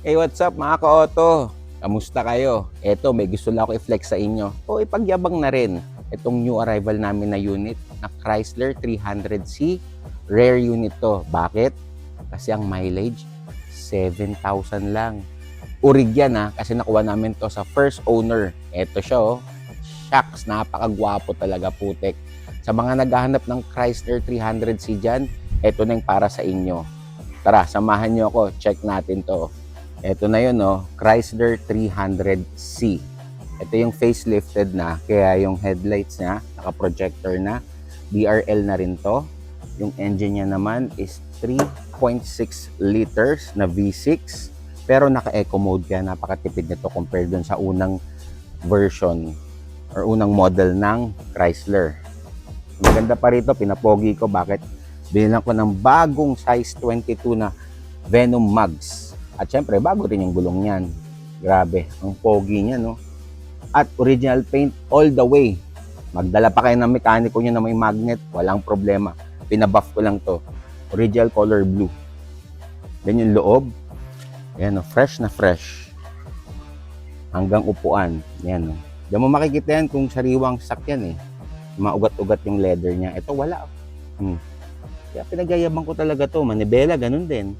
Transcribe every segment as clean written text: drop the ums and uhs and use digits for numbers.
Hey, what's up mga ka-auto? Kamusta kayo? Eto, may gusto lang ako i-flex sa inyo. O ipagyabang na rin itong new arrival namin na unit na Chrysler 300C. Rare unit to. Bakit? Kasi ang mileage, 7,000 lang. Urig yan kasi nakuha namin to sa first owner. Eto siya Shucks, napakagwapo talaga putek. Sa mga naghahanap ng Chrysler 300C dyan, eto na yung para sa inyo. Tara, samahan nyo ako. Check natin to. Ito na yun, Chrysler 300C. Ito yung facelifted na, kaya yung headlights niya, naka-projector na. BRL na rin to. Yung engine niya naman is 3.6 liters na V6. Pero naka-eco mode, kaya napakatipid nito compared dun sa unang version or unang model ng Chrysler. Maganda pa rito, pinapogi ko. Bakit? Binilang ko ng bagong size 22 na Venom Mags. At syempre, bago rin yung gulong niyan. Grabe, ang pogi niya, At original paint all the way. Magdala pa kayo ng mekaniko niya na may magnet, walang problema. Pinabuff ko lang to. Original color blue. Then yung loob, ayan, fresh na fresh. Hanggang upuan. Ayan, Diyan mo makikita yan kung sariwang sakyan Maugat-ugat yung leather niya. Ito wala. Kaya pinagyayabang ko talaga to. Manibela, ganun din.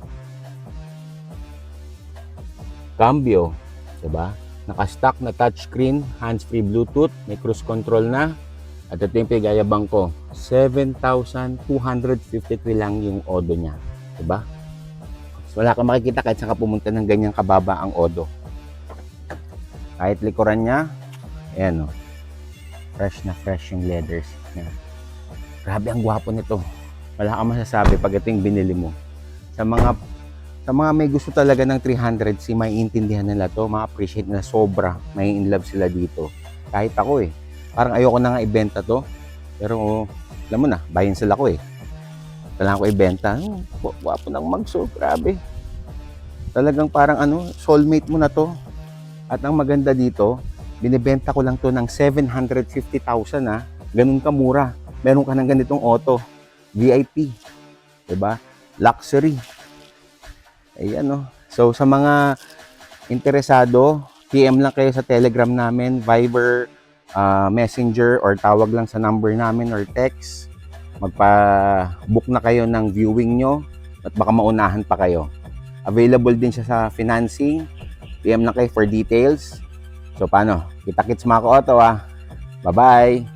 Cambio, diba? Naka-stock na touchscreen, hands-free Bluetooth, may cruise control na. At ito yung pinagayabang ko, 7,253 lang yung odo niya, diba? So, wala kang makikita kahit saan ka pumunta ng ganyang kababa ang odo. Kahit likuran niya, ayan fresh na fresh yung leathers niya. Grabe ang gwapo nito. Wala kang masasabi pag ito yung binili mo. Sa mga may gusto talaga ng 300C, may intindihan nila to, ma-appreciate nila sobra, may in love sila dito. Kahit ako parang ayoko na nga ibenta to, pero alam mo na, buy and sell ako kailangan ko ibenta. Wapo ng magso, grabe. Talagang parang soulmate mo na to. At ang maganda dito, binibenta ko lang to ng 750,000 ganun kamura. Meron ka ng ganitong auto, VIP, diba? Luxury. Ayan So sa mga interesado, PM lang kayo sa Telegram namin, Viber, Messenger, or tawag lang sa number namin or text. Magpa-book na kayo ng viewing nyo at baka maunahan pa kayo. Available din siya sa financing. PM lang kayo for details. So paano? Kita-kits mga ka-auto Bye-bye!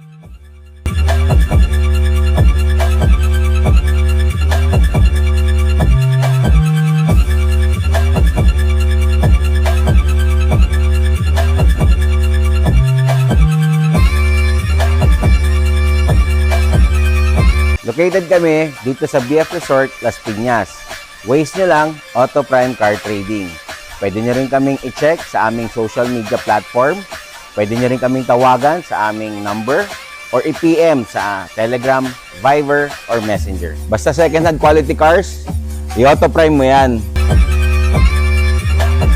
Located kami dito sa BF Resort, Las Piñas. Waze nyo lang, Auto Prime Car Trading. Pwede nyo rin kaming i-check sa aming social media platform. Pwede nyo rin kaming tawagan sa aming number or i-PM sa Telegram, Viber, or Messenger. Basta second-hand quality cars, i-Auto Prime mo yan.